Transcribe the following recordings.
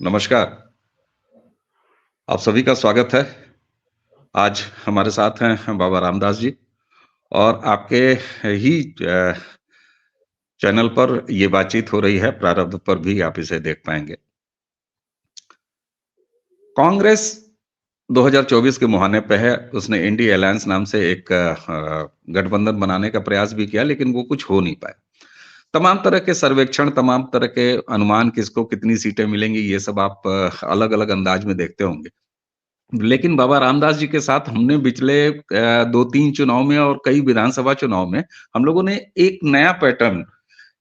नमस्कार, आप सभी का स्वागत है। आज हमारे साथ हैं बाबा रामदास जी और आपके ही चैनल पर ये बातचीत हो रही है, प्रारंभ पर भी आप इसे देख पाएँगे। कांग्रेस 2024 के मुहाने पे है, उसने इंडी अलायंस नाम से एक गठबंधन बनाने का प्रयास भी किया, लेकिन वो कुछ हो नहीं पाया। तमाम तरह के सर्वेक्षण, तमाम तरह के अनुमान किसको कितनी सीटें मिलेंगी, ये सब आप अलग-अलग अंदाज में देखते होंगे। लेकिन बाबा रामदास जी के साथ हमने पिछले 2-3 चुनाव में और कई विधानसभा चुनाव में हम लोगों ने एक नया पैटर्न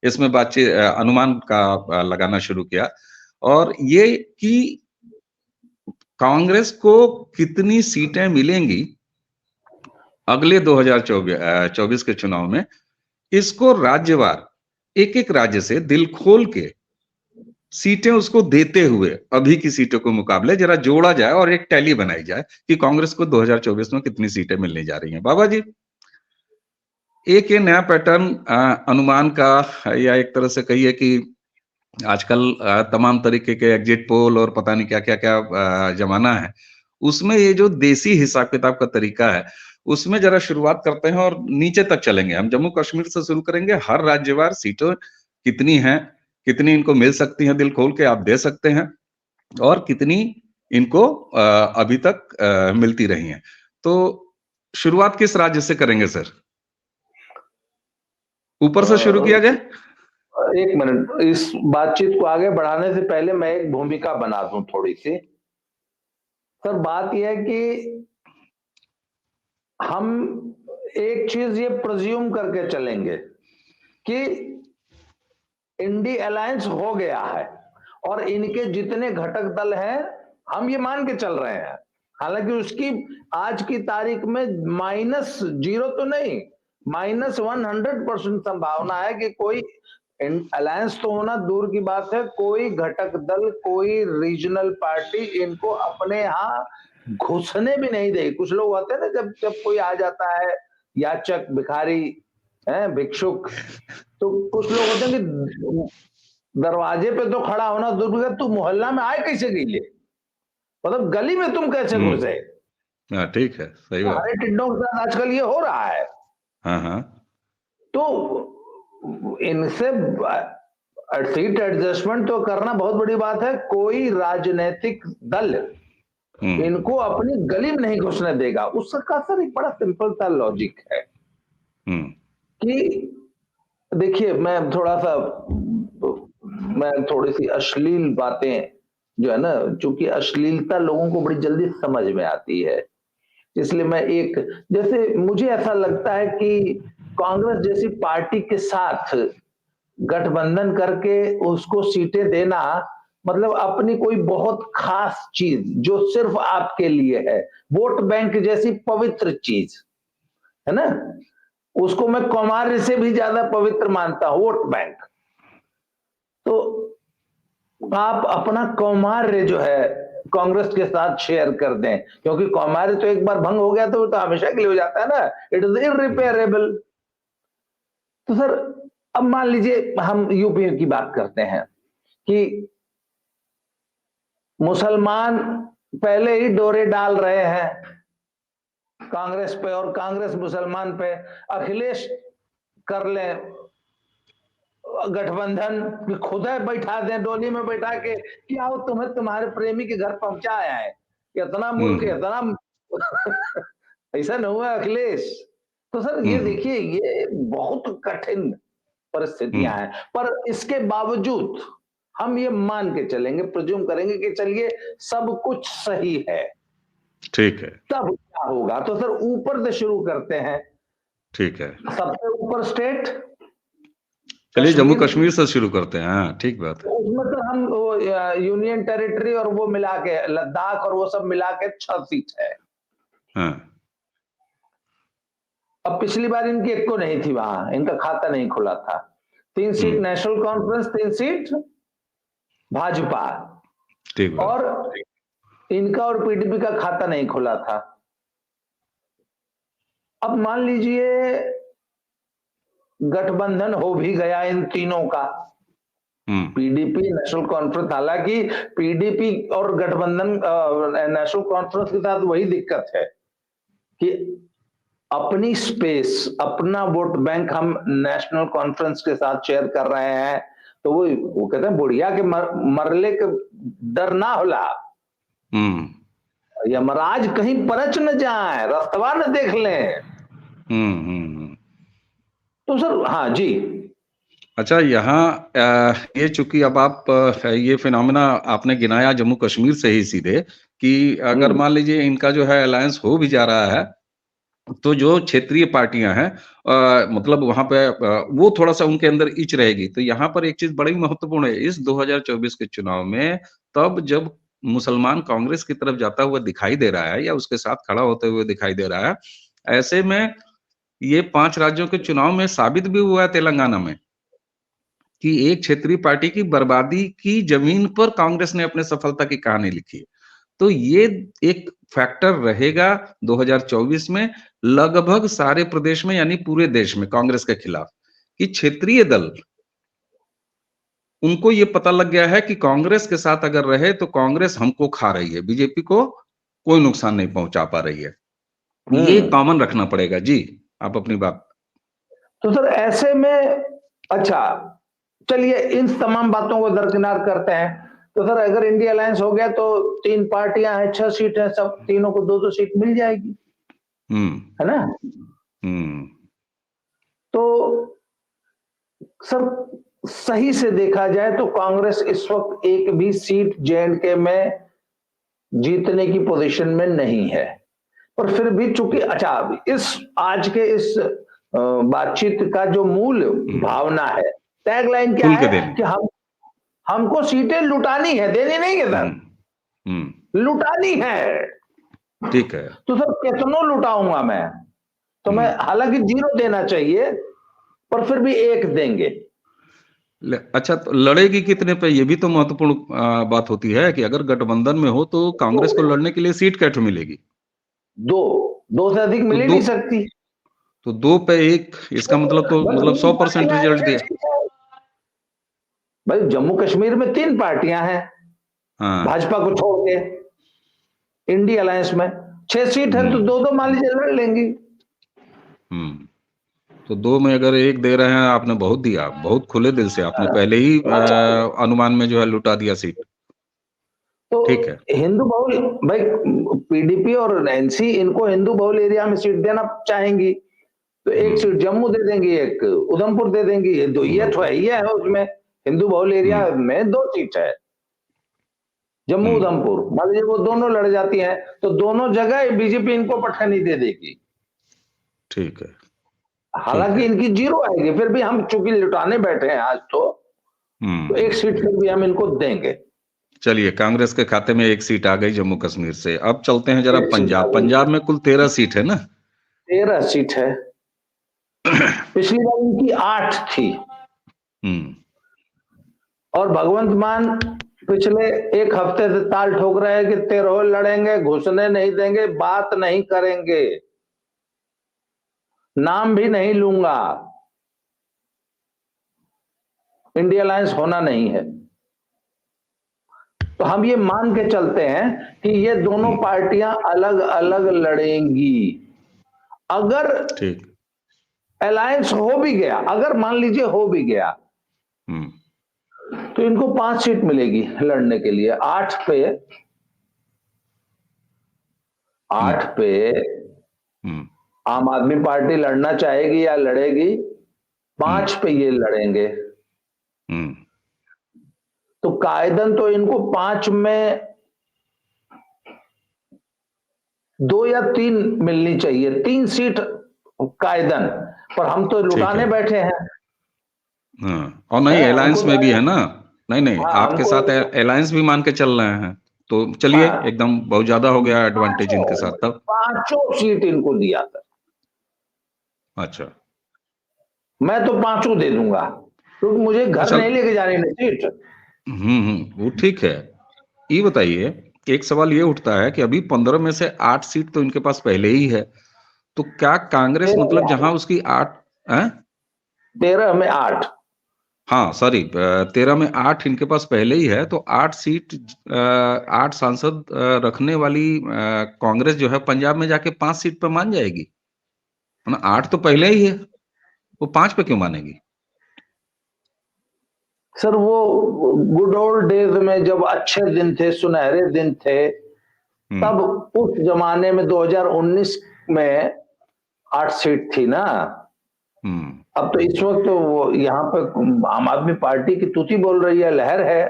इसमें अनुमान का लगाना शुरू किया और ये कि कांग्रेस को कितनी सीटें मिलेंगी अगले 24 के चुनाव में, इसको राज्यवार एक-एक राज्य से दिल खोल के सीटें उसको देते हुए अभी की सीटों के मुकाबले जरा जोड़ा जाए और एक टैली बनाई जाए कि कांग्रेस को 2024 में कितनी सीटें मिलने जा रही हैं। बाबा जी, एक ये नया पैटर्न अनुमान का या एक तरह से कहिए कि आजकल तमाम तरीके के एग्जिट पोल और पता नहीं क्या-क्या ज़माना है। उसमें ये जो देसी हिसाब-किताब का तरीका है, उसमें ज़रा शुरुआत करते हैं और नीचे तक चलेंगे। हम जम्मू-कश्मीर से शुरू करेंगे, हर राज्यवार सीटें कितनी हैं, कितनी इनको मिल सकती हैं, दिल खोल के आप दे सकते हैं और कितनी इनको अभी तक मिलती रही हैं। तो शुरुआत किस राज्य से करेंगे सर? ऊपर से शुरू किया जाए? एक मिनट, इस बातचीत को आगे बढ़ाने से पहले मैं एक भूमिका बना दूं थोड़ी सी। सर, बात यह है कि हम एक चीज ये प्रिज्यूम करके चलेंगे कि इंडी अलायंस हो गया है और इनके जितने घटक दल हैं हम ये मान के चल रहे हैं, हालांकि उसकी आज की तारीख में -0 तो नहीं, -100% संभावना है कि कोई अलायंस तो होना दूर की बात है, कोई घटक दल, कोई रीजनल पार्टी इनको अपने यहाँ घुसने भी नहीं देगी। कुछ लोग होते हैं ना, जब जब कोई आ जाता है याचक, भिखारी, भिक्षुक, तो कुछ लोग होते हैं कि दरवाजे पे तो खड़ा होना दूर की, तू मोहल्ला में आए कैसे गई, मतलब गली में तुम कैसे हुँ। घुसे। हाँ, ठीक है, सही बात। हरे टिड्डों के साथ आजकल ये हो रहा है। हाँ, हाँ। तो इनसे सीट एडजस्टमेंट तो करना बहुत बड़ी बात है। कोई राजनीतिक दल हुँ, इनको अपनी गली में नहीं घुसने देगा। उसका सर एक बड़ा सिंपल सा लॉजिक है हुँ, कि देखिए, मैं थोड़ी सी अश्लील बातें जो है ना, चूंकि अश्लीलता लोगों को बड़ी जल्दी समझ में आती है, इसलिए मैं एक, जैसे मुझे ऐसा लगता है कि कांग्रेस जैसी पार्टी के साथ गठबंधन करके उसको सीटें देना, मतलब अपनी कोई बहुत खास चीज जो सिर्फ आपके लिए है, वोट बैंक जैसी पवित्र चीज है ना, उसको मैं कौमार्य से भी ज्यादा पवित्र मानता हूं, वोट बैंक। तो आप अपना कौमार्य जो है कांग्रेस के साथ शेयर कर दें, क्योंकि कौमार्य तो एक बार भंग हो गया तो वो तो हमेशा के लिए हो जाता है ना, इट इज हुँ, इरिपेयरेबल। तो सर, अब मान लीजिए हम यूपी की बात करते हैं कि मुसलमान पहले ही डोरे डाल रहे हैं कांग्रेस पे, और कांग्रेस मुसलमान पे, अखिलेश कर ले गठबंधन कि खुद है बैठा दें डोली में बैठा के, क्या हो तुम्हें तुम्हारे प्रेमी के घर पहुंचाया है, इतना हुँ, मूर्ख, हुँ, इतना ऐसा नहीं हुआ अखिलेश। तो सर हुँ, ये हुँ, देखिए, ये बहुत कठिन हुँ, परिस्थितियां हैं, पर इसके बावजूद हम ये मान के चलेंगे, प्रिज्यूम करेंगे कि चलिए सब कुछ सही है, ठीक है, तब क्या होगा। तो सर ऊपर से शुरू करते हैं। ठीक है। सबसे ऊपर स्टेट चलिए कश्मीर, जम्मू-कश्मीर से शुरू करते हैं। हाँ, ठीक बात है। उसमें तो हम वो यूनियन टेरिटरी और वो मिला के लद्दाख और वो सब मिला के 6 सीट है। हाँ, अब पिछली बार इनकी एक को नहीं थी, वहां इनका खाता नहीं खुला था। 3 हुँ, सीट नेशनल कॉन्फ्रेंस, 3 सीट भाजपा, ठीक बात। और इनका और पीडीपी का खाता नहीं खुला था। अब मान लीजिए गठबंधन हो भी गया इन तीनों का, पीडीपी नेशनल कॉन्फ्रेंस, हालांकि पीडीपी और गठबंधन नेशनल कॉन्फ्रेंस के साथ वही दिक्कत है कि अपनी स्पेस, अपना वोट बैंक हम नेशनल कॉन्फ्रेंस के साथ शेयर कर रहे हैं, तो वो कहते हैं बुढ़िया के मरले के डर ना होला, यमराज कहीं परच न जाए, रास्तवा न देख लें। तो सर, हाँ जी। अच्छा, यहाँ ये चूंकि अब आप ये फिनोमेना आपने गिनाया जम्मू कश्मीर से ही सीधे, कि अगर मान लीजिए इनका जो है अलायंस हो भी जा रहा है, तो जो क्षेत्रीय पार्टियां हैं मतलब वहां पे वो थोड़ा सा उनके अंदर इच रहेगी। तो यहाँ पर एक चीज बड़ी महत्वपूर्ण है इस 2024 के चुनाव में, तब जब मुसलमान कांग्रेस की तरफ जाता हुआ दिखाई दे रहा है या उसके साथ खड़ा होते हुए दिखाई दे रहा है, ऐसे में ये 5 राज्यों के चुनाव में साबित भी हुआ है तेलंगाना में कि एक क्षेत्रीय पार्टी की बर्बादी की जमीन पर कांग्रेस ने अपने सफलता की कहानी लिखी है। तो ये एक फैक्टर रहेगा 2024 में लगभग सारे प्रदेश में, यानी पूरे देश में कांग्रेस के खिलाफ, कि क्षेत्रीय दल उनको ये पता लग गया है कि कांग्रेस के साथ अगर रहे तो कांग्रेस हमको खा रही है, बीजेपी को कोई नुकसान नहीं पहुंचा पा रही है। ये कॉमन रखना पड़ेगा। जी, आप अपनी बात। तो सर ऐसे में, अच्छा चलिए इन तमाम बातों को दरकिनार करते हैं, तो सर अगर इंडिया अलायंस हो गया तो 3 पार्टियां हैं, 6 सीट है, सब तीनों को 2-2 सीट मिल जाएगी, है ना? तो सर सही से देखा जाए तो कांग्रेस इस वक्त एक भी सीट J&K में जीतने की पोजीशन में नहीं है, पर फिर भी चूंकि, अच्छा इस आज के इस बातचीत का जो मूल भावना है, टैगलाइन क्या है कि हमको सीटें लुटानी है, देनी नहीं है सर, लुटानी है। ठीक है। तो सर कितनों लुटाऊंगा मैं, तो मैं हालांकि 0 देना चाहिए, पर फिर भी 1 देंगे। अच्छा, तो लड़ेगी कितने पे, ये भी तो महत्वपूर्ण बात होती है कि अगर गठबंधन में हो तो कांग्रेस को लड़ने के लिए सीट कैसे मिलेगी? 2 से अधिक मिल ही नहीं सकती। तो 2 पे 1, इसका मतलब तो मतलब 100% रिजल्ट दिया। भाई जम्मू कश्मीर में 3 पार्टियां हैं, भाजपा को छोड़ के इंडिया अलायंस में 6 सीट है, तो 2-2 मान लीजिए लड़ लेंगी। तो 2 में अगर 1 दे रहे हैं, आपने बहुत दिया, बहुत खुले दिल से आपने पहले ही अनुमान में जो है लुटा दिया सीट। तो ठीक है। हिंदू बहुल, भाई पीडीपी और एनसी इनको हिंदू बहुल एरिया में सीट देना चाहेंगी, तो 1 सीट जम्मू दे देंगी, 1 उधमपुर दे देंगी, ये तो है ही है उसमें, हिंदू बहुल एरिया में 2 सीट है, जम्मू उधमपुर, मान लीजिए वो दोनों लड़ जाती हैं, तो दोनों जगह बीजेपी इनको पटखनी दे देगी। ठीक है। हालांकि इनकी 0 आएगी, फिर भी हम चूंकि लुटाने बैठे हैं आज, तो 1 सीट फिर भी हम इनको देंगे। चलिए, कांग्रेस के खाते में 1 सीट आ गई जम्मू कश्मीर से। अब चलते हैं जरा पंजाब। पंजाब में कुल 13 सीट है ना? 13 सीट है। पिछली बार इनकी 8 थी, और भगवंत मान पिछले 1 हफ्ते से ताल ठोक रहे हैं कि 13 लड़ेंगे, घुसने नहीं देंगे, बात नहीं करेंगे, नाम भी नहीं लूंगा, इंडिया अलायंस होना नहीं है। तो हम ये मान के चलते हैं कि ये दोनों पार्टियां अलग अलग लड़ेंगी। अगर अलायंस हो भी गया, अगर मान लीजिए हो भी गया, तो इनको 5 सीट मिलेगी लड़ने के लिए। 8 पे आम आदमी पार्टी लड़ना चाहेगी या लड़ेगी, 5 पे ये लड़ेंगे, तो कायदन तो इनको 5 में 2 या 3 मिलनी चाहिए, 3 सीट कायदन, पर हम तो लुटाने बैठे हैं। और नहीं, अलायंस में भी है ना? नहीं, आपके साथ अलायंस भी मान के चल रहे हैं, तो चलिए, एकदम बहुत ज्यादा हो गया एडवांटेज इनके साथ। तब 5 सीट इनको दिया था। अच्छा, मैं तो 5 दे दूंगा, क्योंकि मुझे घर नहीं लेके जानी ना सीट। वो ठीक है। ये बताइए, एक सवाल ये उठता है कि अभी 15 में से 8 सीट तो इनके पास पहले ही है, तो क्या कांग्रेस मतलब जहां उसकी 8 13 में 8 हाँ सॉरी, 13 में 8 इनके पास पहले ही है, तो 8 सीट 8 सांसद रखने वाली कांग्रेस जो है पंजाब में जाके 5 सीट पे मान जाएगी ना। 8 तो पहले ही है, वो 5 पे क्यों मानेगी? सर वो गुड ओल्ड डेज में जब अच्छे दिन थे, सुनहरे दिन थे, तब उस जमाने में 2019 में 8 सीट थी ना। अब तो इस वक्त तो वो यहाँ पे आम आदमी पार्टी की तूती बोल रही है, लहर है,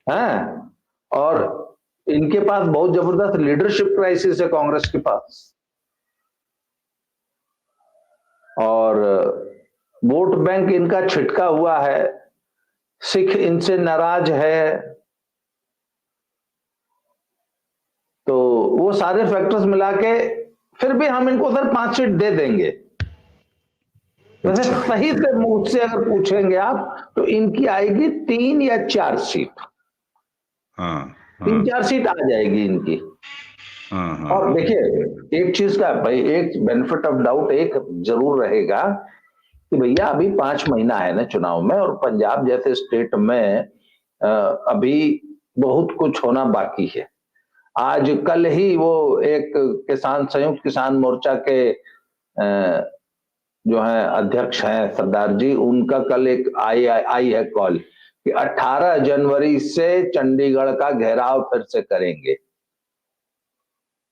हैं? और इनके पास बहुत जबरदस्त लीडरशिप क्राइसिस है कांग्रेस के पास, और वोट बैंक इनका छिटका हुआ है, सिख इनसे नाराज है, तो वो सारे फैक्टर्स मिला के फिर भी हम इनको सर 5 सीट दे देंगे। वैसे सही से मुझसे अगर पूछेंगे आप तो इनकी आएगी 3 या 4 सीट। 3-4 सीट आ जाएगी इनकी। और देखिए एक चीज का भाई, एक बेनिफिट ऑफ डाउट एक जरूर रहेगा कि भैया अभी 5 महीना है ना चुनाव में, और पंजाब जैसे स्टेट में अभी बहुत कुछ होना बाकी है। आज कल ही वो एक किसान, संयुक्त किसान मोर्चा के जो है अध्यक्ष हैं सरदार जी, उनका कल एक आई है कॉल कि 18 जनवरी से चंडीगढ़ का घेराव फिर से करेंगे,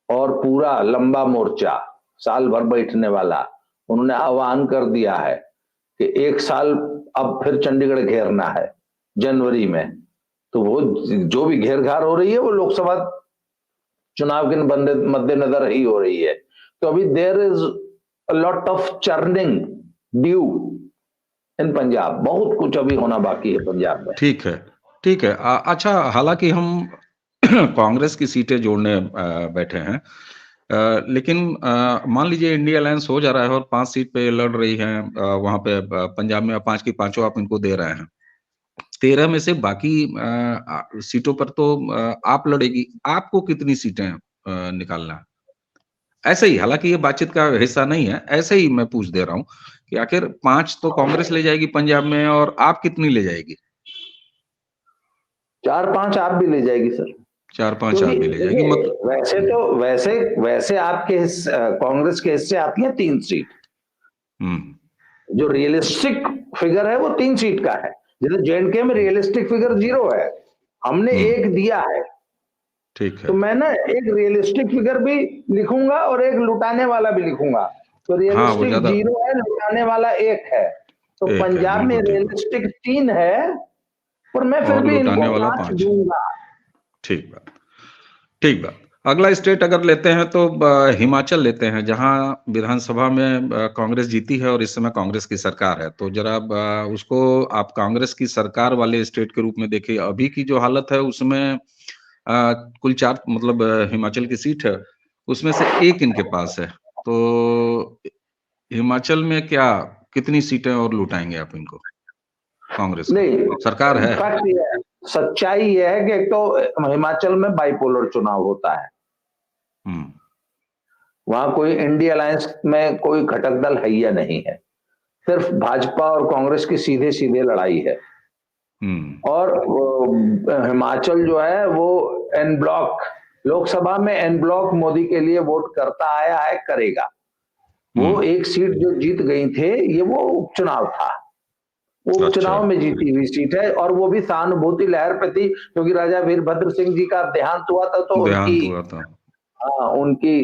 और पूरा लंबा मोर्चा साल भर बैठने वाला उन्होंने आह्वान कर दिया है कि 1 साल अब फिर चंडीगढ़ घेरना है जनवरी में। तो वो जो भी घेर-घार हो रही है वो लोकसभा चुनाव के मद्देनजर ही हो रही है। तो अभी there is a lot of churning due in Punjab, बहुत कुछ अभी होना बाकी है पंजाब में। ठीक है, ठीक है। अच्छा, हालांकि हम कांग्रेस की सीटें जोड़ने बैठे हैं, लेकिन मान लीजिए इंडिया अलायंस हो जा रहा है और 5 सीट पे लड़ रही है, वहां पे पंजाब में 5 की 5 आप इनको दे रहे हैं। 13 में से बाकी सीटों पर तो आप लड़ेगी, आपको कितनी सीटें निकालना है? ऐसे ही, हालांकि ये बातचीत का हिस्सा नहीं है, ऐसे ही मैं पूछ दे रहा हूँ कि आखिर 5 तो कांग्रेस ले जाएगी पंजाब में, और आप कितनी ले जाएगी? 4-5 आप भी ले जाएगी सर। 4-5 आप भी ले जाएगी, मतलब वैसे तो वैसे आपके कांग्रेस के हिस्से आती है 3 सीट। जो रियलिस्टिक फिगर है वो 3 सीट का है। जैसे जेएनके में रियलिस्टिक फिगर 0 है, हमने 1 दिया है। ठीक है। तो मैं ना एक रियलिस्टिक फिगर भी लिखूंगा और एक लुटाने वाला भी लिखूंगा। तो रियलिस्टिक 0 है, लुटाने वाला 1 है। तो पंजाब में रियलिस्टिक 3 है, पर मैं फिर भी इनको 5 दूंगा। ठीक बात, ठीक बात। अगला स्टेट अगर लेते हैं तो हिमाचल लेते हैं, जहां विधानसभा में कांग्रेस जीती है और इस समय कांग्रेस की सरकार है। तो जरा उसको आप कांग्रेस की सरकार वाले स्टेट के रूप में देखिए। अभी की जो हालत है उसमें कुल 4 मतलब हिमाचल की सीट है, उसमें से 1 इनके पास है। तो हिमाचल में क्या कितनी सीटें और लुटाएंगे आप इनको, कांग्रेस को? नहीं, सरकार है। सच्चाई यह है कि एक तो हिमाचल में बाइपोलर चुनाव होता है। वहां कोई इंडिया अलायंस में कोई घटक दल है या नहीं है, सिर्फ भाजपा और कांग्रेस की सीधे सीधे लड़ाई है। और हिमाचल जो है वो एन ब्लॉक, लोकसभा में एन ब्लॉक मोदी के लिए वोट करता आया है, करेगा। वो 1 सीट जो जीत गई थे, ये वो उपचुनाव था, वो उपचुनाव में जीती हुई सीट है, और वो भी सहानुभूति लहर पे थी, क्योंकि राजा वीरभद्र सिंह जी का देहांत हुआ था, तो उनकी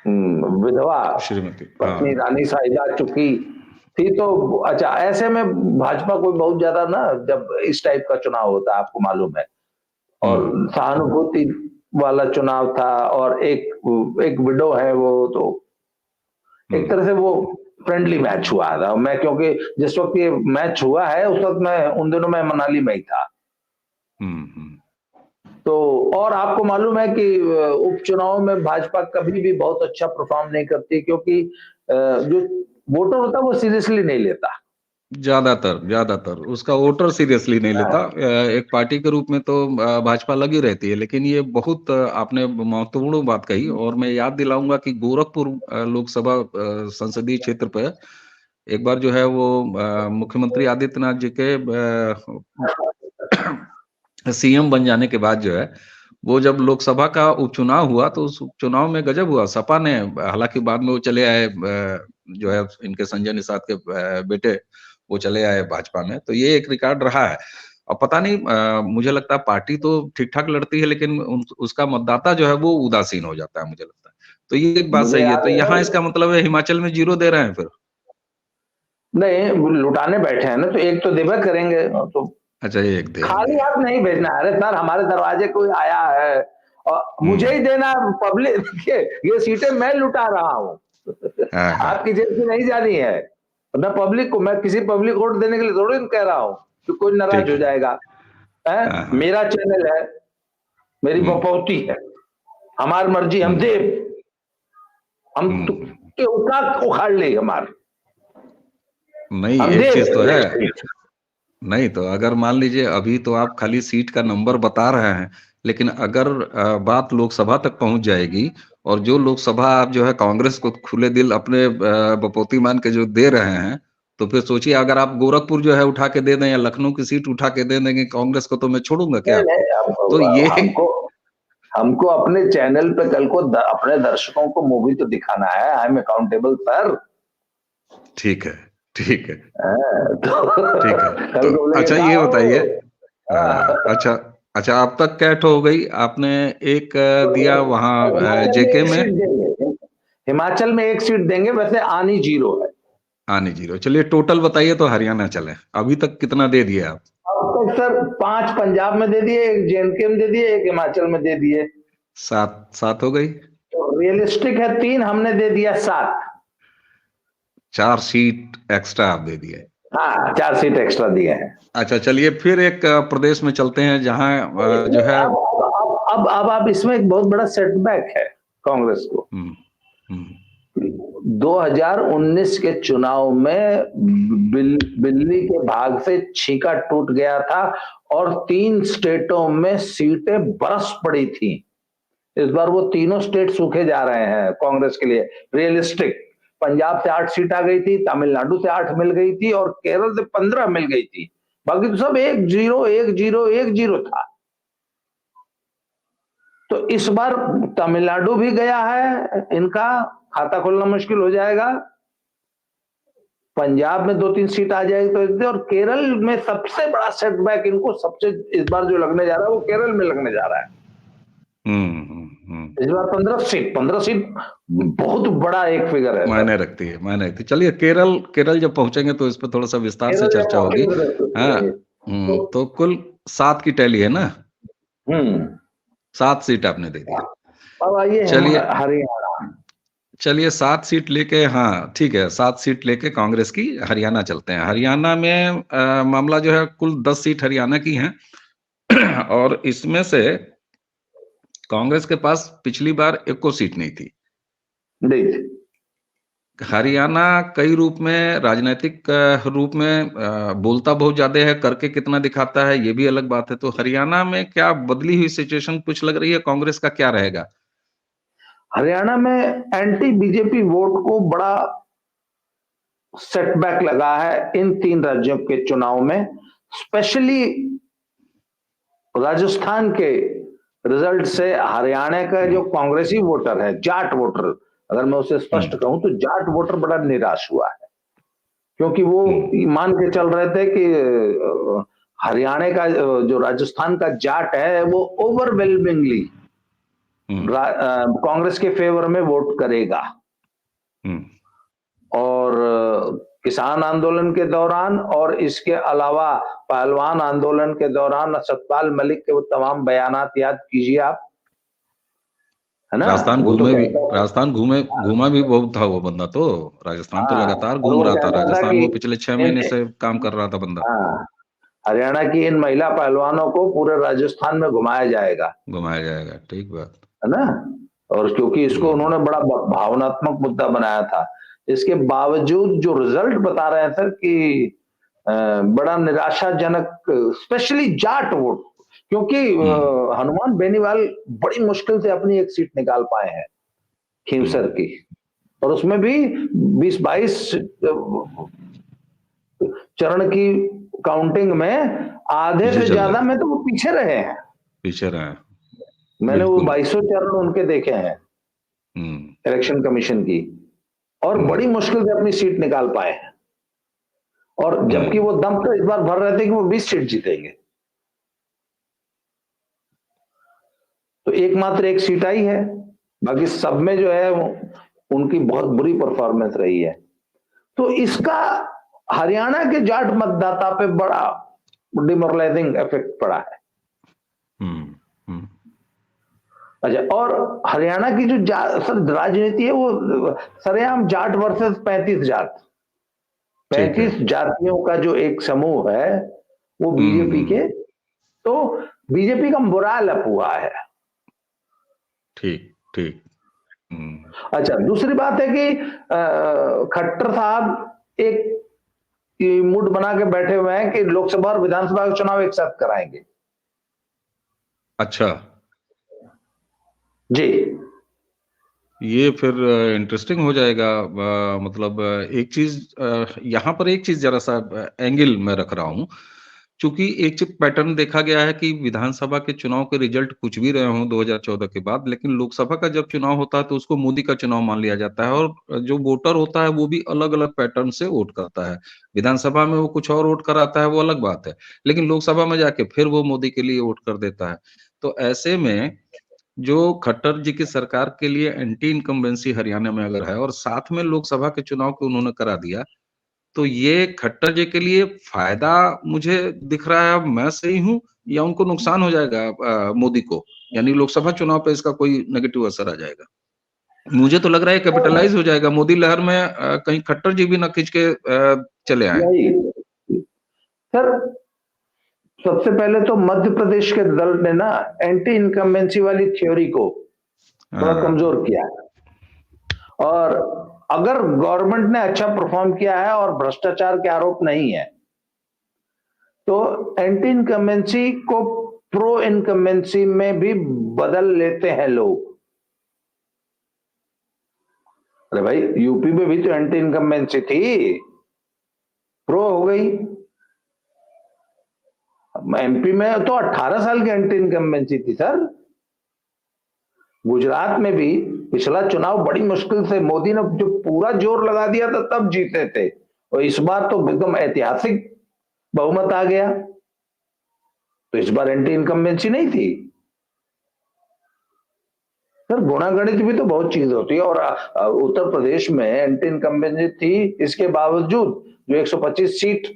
विधवा पत्नी रानी साहिबा चुकी थी। तो अच्छा, ऐसे में भाजपा कोई बहुत ज्यादा ना, जब इस टाइप का चुनाव होता है आपको मालूम है, और सहानुभूति वाला चुनाव था, और एक विडो है वो, तो एक तरह से वो फ्रेंडली मैच हुआ था। मैं, क्योंकि जिस वक्त ये मैच हुआ है उस वक्त मैं उन दिनों में मनाली में ही था। तो और आपको मालूम है कि उपचुनाव में भाजपा कभी भी बहुत अच्छा परफॉर्म नहीं करती, क्योंकि जो वोटर होता है वो सीरियसली नहीं लेता। ज्यादातर उसका वोटर सीरियसली नहीं लेता। एक पार्टी के रूप में तो भाजपा लगी रहती है, लेकिन ये बहुत आपने महत्वपूर्ण बात कही, और मैं याद दिलाऊंगा कि गोरखपुर लोकसभा संसदीय क्षेत्र पर एक बार जो है वो मुख्यमंत्री आदित्यनाथ जी के सीएम बन जाने के बाद जो है वो जब लोकसभा का उपचुनाव हुआ तो उस उपचुनाव में गजब हुआ। सपा ने, हालांकि बाद में वो चले आए, जो है इनके संजय निषाद के बेटे, वो चले आए भाजपा में। तो ये एक रिकॉर्ड रहा है। और पता नहीं, मुझे लगता है पार्टी तो ठीक ठाक लड़ती है, लेकिन उसका मतदाता जो है वो उदासीन हो जाता है, मुझे लगता है। तो ये एक बात मुझे सही है। याद तो यहाँ है, इसका मतलब है हिमाचल में 0 दे रहे हैं फिर। नहीं वो लुटाने बैठे हैं ना, तो एक तो देवा करेंगे, तो अच्छा, ये एक खाली देंगे। हाथ नहीं भेजना है। अरे सर, हमारे दरवाजे कोई आया है और मुझे ही देना, पब्लिक देखिए ये सीटें मैं लुटा रहा हूँ। हाँ, हाँ। आपकी जेब से नहीं जानी है। मैं पब्लिक को, मैं किसी पब्लिक वोट देने के लिए थोड़ी कह रहा हूँ कि कोई नाराज ठीक हो है। जाएगा। है हाँ, हाँ। मेरा चैनल है, मेरी हुँ, बपौती है, हमारी मर्जी, हम हुँ, देव, हम हुँ, हुँ। के उखाड़ ले हमारे, नहीं, हम एक देव। चीज़ तो है। नहीं तो अगर मान लीजिए अभी तो आप खाली सीट का नंबर बता रहे हैं, लेकिन अगर बात लोकसभा तक पहुँच जाएगी और जो लोकसभा आप जो है कांग्रेस को खुले दिल अपने बपौती मान के जो दे रहे हैं, तो फिर सोचिए अगर आप गोरखपुर जो है उठा के दे दें या लखनऊ की सीट उठा के दे देंगे कांग्रेस को, तो मैं छोड़ूँगा क्या नहीं आपको? नहीं, तो ये हमको हमको अपने चैनल पे कल को अपने दर्शकों को मूवी तो दिखाना है। I am accountable sir. ठीक है, ठीक है, तो ठीक है। तो कल को बोलेंगे अच्छा कहा ये बताइए, हो। अच्छा, अच्छा अब तक क्या हो गई? आपने एक दिया वहाँ हिमाचल में जेके एक में। सीट देंगे, हिमाचल में एक सीट देंगे, वैसे आनी 0 है। आने 0, चलिए टोटल बताइए तो हरियाणा चले। अभी तक कितना दे दिए आप? अब तक सर 5 पंजाब में दे दिए, एक जेएनके में दे दिए, एक हिमाचल में दे दिए। 7, 7 हो गई। तो रियलिस्टिक है 3, हमने दे दिया 7। 4 सीट एक्स्ट्रा आप दे दिए। हाँ 4 सीट एक्स्ट्रा दिए हैं। अच्छा, चलिए फिर एक प्रदेश में चलते हैं जहाँ जो इसमें है। अब आप इसमें एक बहुत बड़ा सेटबैक है कांग्रेस को। हम्म, हम्म, 2019 के चुनाव में बिल्ली के भाग से छींका टूट गया था और 3 स्टेटों में सीटें बरस पड़ी थी। इस बार वो तीनों स्टेट सूखे जा रहे हैं कांग्रेस के लिए। रियलिस्टिक, पंजाब से 8 सीट आ गई थी, तमिलनाडु से 8 मिल गई थी और केरल से 15 मिल गई थी। बाकी तो सब 1-0 1-0 1-0 था। तो इस बार तमिलनाडु भी गया है, इनका खाता खोलना मुश्किल हो जाएगा। पंजाब में 2-3 सीट आ जाएगी तो, और केरल में सबसे बड़ा सेटबैक इनको सबसे इस बार जो लगने जा रहा है वो केरल में लगने जा रहा है। इस बार 15 सीट बहुत बड़ा एक फिगर है सर। मायने रखती है, मायने रखती है। चलिए केरल, केरल जब पहुंचेंगे तो इस पर थोड़ा सा विस्तार से केरल जब चर्चा होगी। पहुंचेंगे तो हाँ। करेंगे। तो तो कुल 7 की टैली है ना? हम्म 7 सीट आपने दे दिया। अब आइए चलिए, हरियाणा। चलिए 7 सीट लेके, हाँ ठीक है, 7 सीट लेके कांग्रेस की हरियाणा चलते हैं। हरियाणा में मामला जो है कुल 10 सीट हरियाणा की हैं। और इसमें से कांग्रेस के पास पिछली बार एक को सीट नहीं थी। नहीं, हरियाणा कई रूप में, राजनीतिक रूप में बोलता बहुत ज्यादा है, करके कितना दिखाता है ये भी अलग बात है। तो हरियाणा में क्या बदली हुई सिचुएशन कुछ लग रही है? कांग्रेस का क्या रहेगा? हरियाणा में एंटी बीजेपी वोट को बड़ा सेटबैक लगा है इन 3 राज्यों के चुनाव में। स्पेशली राजस्थान के रिजल्ट से हरियाणा का जो कांग्रेसी वोटर है, जाट वोटर, अगर मैं उसे स्पष्ट कहूं तो जाट वोटर बड़ा निराश हुआ है। क्योंकि वो मान के चल रहे थे कि हरियाणा का जो राजस्थान का जाट है वो ओवरवेलमिंगली कांग्रेस के फेवर में वोट करेगा। और किसान आंदोलन के दौरान और इसके अलावा पहलवान आंदोलन के दौरान सतपाल मलिक के वो तमाम बयानात याद कीजिए आप, है ना? राजस्थान वो तो घूमे भी, कहता राजस्थान घूमा भी बहुत था वो बंदा तो। राजस्थान तो हाँ, लगातार और घूम वो रहा था। कहता था राजस्थान कि वो पिछले 6 इन महीने से काम कर रहा था बंदा। हाँ, हरियाणा की इन महिला पहलवानों को पूरे राजस्थान में घुमाया जाएगा, घुमाया जाएगा, ठीक बात। है ना? और क्योंकि इसको हम्म, उन्होंने बड़ा भावनात्मक मुद्दा बनाया था। इसके बावजूद जो रिजल्ट बता रहे हैं सर कि बड़ा निराशाजनक, स्पेशली जाट वोट, क्योंकि हनुमान बेनीवाल बड़ी मुश्किल से अपनी एक सीट निकाल पाए हैं खींवसर की। और उसमें भी 20-22 चरण की काउंटिंग में आधे से ज्यादा में तो वो पीछे रहे हैं, पीछे रहे हैं। मैंने वो 2200 चरण उनके देखे हैं इलेक्शन कमीशन की, और बड़ी मुश्किल से अपनी सीट निकाल पाए हैं, और जबकि वो दम तो इस बार भर रहे थे कि वो 20 सीट जीतेंगे। तो एकमात्र एक सीट आई है, बाकी सब में जो है उनकी बहुत बुरी परफॉर्मेंस रही है। तो इसका हरियाणा के जाट मतदाता पे बड़ा डिमोरलाइजिंग इफेक्ट पड़ा है। अच्छा, और हरियाणा की जो सर राजनीति है वो सरेआम जाट वर्सेस 35 जात, 35 जातियों का जो एक समूह है वो बीजेपी के, तो बीजेपी का मोराल अप हुआ है। ठीक ठीक। अच्छा, दूसरी बात है कि खट्टर साहब एक मूड बना के बैठे हुए हैं कि लोकसभा और विधानसभा के चुनाव एक साथ कराएंगे। अच्छा जी, ये फिर इंटरेस्टिंग हो जाएगा। मतलब एक चीज यहाँ पर एक चीज जरा सा एंगल मैं रख रहा हूँ, क्योंकि एक चीज पैटर्न देखा गया है कि विधानसभा के चुनाव के रिजल्ट कुछ भी रहे हों 2014 के बाद, लेकिन लोकसभा का जब चुनाव होता है तो उसको मोदी का चुनाव मान लिया जाता है, और जो वोटर होता है वो भी अलग अलग पैटर्न से वोट करता है। विधानसभा में वो कुछ और वोट कराता है, वो अलग बात है, लेकिन लोकसभा में जाके फिर वो मोदी के लिए वोट कर देता है। तो ऐसे में जो खट्टर जी की सरकार के लिए एंटी इनकम्बेंसी हरियाणा में अगर है और साथ में लोकसभा के चुनाव को उन्होंने करा दिया, तो ये खट्टर जी के लिए फायदा मुझे दिख रहा है। मैं सही हूं या उनको नुकसान हो जाएगा मोदी को, यानी लोकसभा चुनाव पे इसका कोई नेगेटिव असर आ जाएगा? मुझे तो लग रहा है कैपिटलाइज हो जाएगा मोदी लहर में, कहीं खट्टर जी भी न खींच के चले आए। सर सबसे पहले तो मध्य प्रदेश के दल ने ना एंटी इनकम्बेंसी वाली थ्योरी को थोड़ा कमजोर किया है, और अगर गवर्नमेंट ने अच्छा परफॉर्म किया है और भ्रष्टाचार के आरोप नहीं है तो एंटी इनकम्बेंसी को प्रो इनकम्बेंसी में भी बदल लेते हैं लोग। अरे भाई, यूपी में भी तो एंटी इनकम्बेंसी थी, प्रो हो गई। एमपी में तो 18 साल की एंटी इनकम्बेंसी थी सर। गुजरात में भी पिछला चुनाव बड़ी मुश्किल से मोदी ने जो पूरा जोर लगा दिया था तब जीते थे, और इस बार तो एकदम ऐतिहासिक बहुमत आ गया, तो इस बार एंटी इनकम्बेंसी नहीं थी सर। गुणागणित भी तो बहुत चीज होती है, और उत्तर प्रदेश में एंटी इनकम्बेंसी थी, इसके बावजूद जो 125 सीट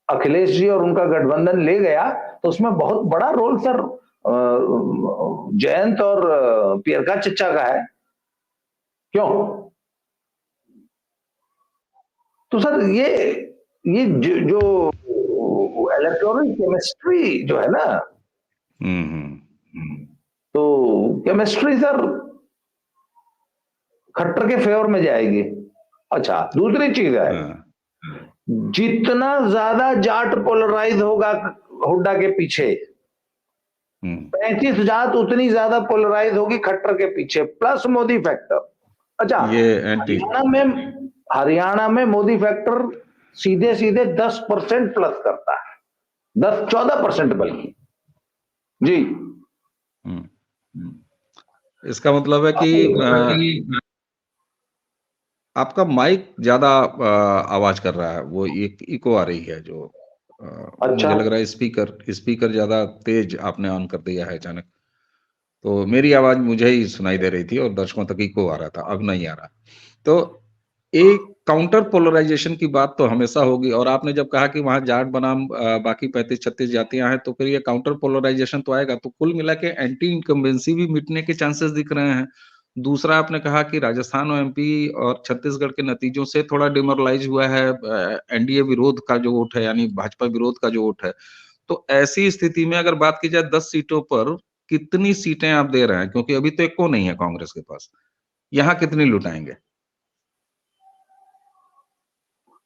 अखिलेश जी और उनका गठबंधन ले गया, तो उसमें बहुत बड़ा रोल सर जयंत और प्रियंका चच्चा का है। क्यों? तो सर ये जो इलेक्टोरल केमिस्ट्री जो है ना, तो केमिस्ट्री सर खट्टर के फेवर में जाएगी। अच्छा, दूसरी चीज है, जितना ज्यादा जाट पोलराइज होगा हुड्डा के पीछे, 35 जात उतनी ज्यादा पोलराइज होगी खट्टर के पीछे, प्लस मोदी फैक्टर। अच्छा, ये हरियाणा में मोदी फैक्टर सीधे सीधे 10% प्लस करता है, 10-14% बल्कि। जी, इसका मतलब है कि आपका माइक ज्यादा आवाज कर रहा है, वो एक इको आ रही है जो अच्छा, मुझे लग रहा है स्पीकर ज्यादा तेज आपने ऑन कर दिया है अचानक, तो मेरी आवाज मुझे ही सुनाई दे रही थी और दर्शकों तक इको आ रहा था, अब नहीं आ रहा। तो एक काउंटर पोलराइजेशन की बात तो हमेशा होगी, और आपने जब कहा कि वहां जाट बनाम बाकी 35-36 जातियां हैं, तो फिर ये काउंटर पोलराइजेशन तो आएगा। तो कुल मिला के एंटी इनकम्बेंसी भी मिटने के चांसेस दिख रहे हैं। दूसरा, आपने कहा कि राजस्थान और एमपी और छत्तीसगढ़ के नतीजों से थोड़ा डिमोरलाइज हुआ है एनडीए विरोध का जो वोट है, यानी भाजपा विरोध का जो वोट है। तो ऐसी स्थिति में अगर बात की जाए 10 सीटों पर कितनी सीटें आप दे रहे हैं, क्योंकि अभी तो एक को नहीं है कांग्रेस के पास, यहाँ कितनी लुटाएंगे?